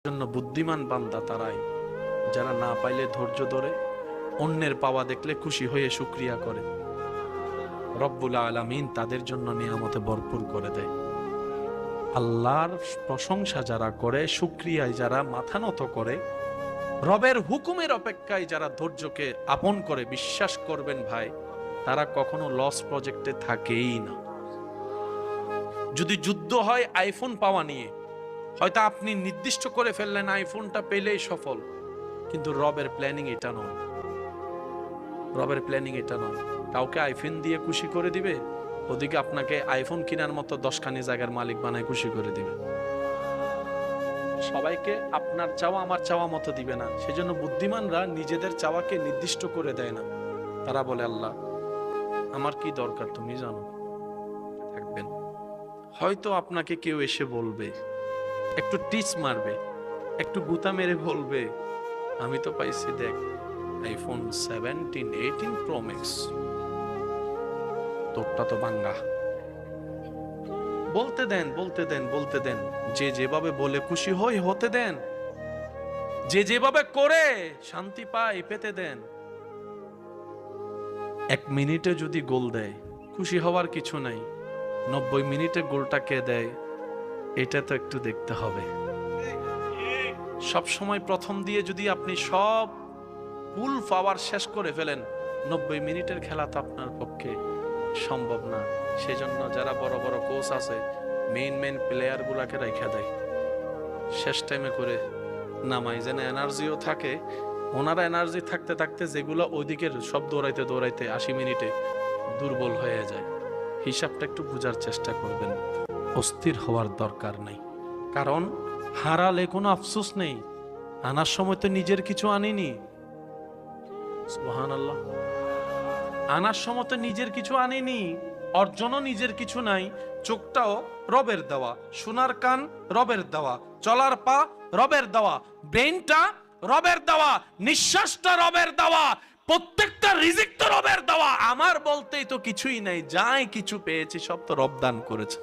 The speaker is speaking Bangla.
জন্য বুদ্ধিমান বান্দা তারাই যারা না পাইলে ধৈর্য ধরে, অন্যের পাওয়া দেখলে খুশি হয়ে শুকরিয়া করে। রব্বুল আলামিন তাদের জন্য নিয়ামতে ভরপুর করে দেয়। আল্লাহর প্রশংসা যারা করে, শুকরিয়ায় যারা মাথা নত করে, রবের হুকুমের অপেক্ষায় যারা ধৈর্যকে আপন করে, বিশ্বাস করবেন ভাই, তারা কখনো লস প্রজেক্টে থাকেই না। যদি যুদ্ধ হয় আইফোন পাওয়া নিয়ে, হয়তো আপনি নির্দিষ্ট করে ফেললেন আইফোনটা পেলেই সফল, কিন্তু রবের প্ল্যানিং এটা নয়। রবের প্ল্যানিং এটা নয় কাউকে আইফোন দিয়ে খুশি করে দিবে, ওদিকে আপনাকে আইফোন কেনার মতো 10খানি জায়গার মালিক বানায় খুশি করে দিবে। সবাইকে আপনার চাওয়া আমার চাওয়া মতো দিবে না। সেজন্য বুদ্ধিমানরা নিজেদের চাওয়াকে নির্দিষ্ট করে দেয় না। তারা বলে, আল্লাহ আমার কি দরকার তুমি জানো, থাকবেন। হয়তো আপনাকে কেউ এসে বলবে, একটু টিচ মারবে, একটু গুতা মেরে বলবে, আমি তো পাইছি দেখ আইফোন 17, 18 প্রো ম্যাক্স, তোরটা তো ভাঙ্গা। বলতে দেন, বলতে দেন, বলতে দেন। যে যেভাবে বলে খুশি হয় হতে দেন, যে যেভাবে করে শান্তি পায় পেতে দেন। 1 মিনিটে যদি গোল দেয় খুশি হওয়ার কিছু নাই, 90 মিনিটে গোলটা কে দেয় এটা তো একটু দেখতে হবে। সব সময় প্রথম দিয়ে যদি আপনি সব ফুল পাওয়ার শেষ করে ফেলেন, 90 মিনিটের খেলা তো আপনার পক্ষে সম্ভব না। সেজন্য যারা বড় বড় কোচ আছে, মেইন প্লেয়ার গুলাকে রেখে দেয়, শেষ টাইমে করে নামাই, যেন এনার্জিও থাকে। ওনারা এনার্জি থাকতে থাকতে যেগুলো ওইদিকে সব দৌড়াইতে দৌড়াইতে 80 মিনিটে দুর্বল হয়ে যায়। হিসাবটা একটু বোঝার চেষ্টা করবেন। অস্থির হওয়ার দরকার নেই, কারণ হারালে কোনো আফসোস নেই। আনার সময় তো নিজের কিছু আনিনি। সুবহানাল্লাহ। আনার সময় তো নিজের কিছু আনিনি, অর্জনও নিজের কিছু নাই। চোখটাও রবের দেওয়া, শোনার কান রবের দেওয়া, চলার পা রবের দেওয়া, ব্রেনটা রবের দেওয়া, নিঃশ্বাসটা রবের দেওয়া, প্রত্যেকটা রিজিক তো রবের দেওয়া। আমার বলতেই তো কিছুই নাই, যাই কিছু পেয়েছি সব তো রব দান করেছে।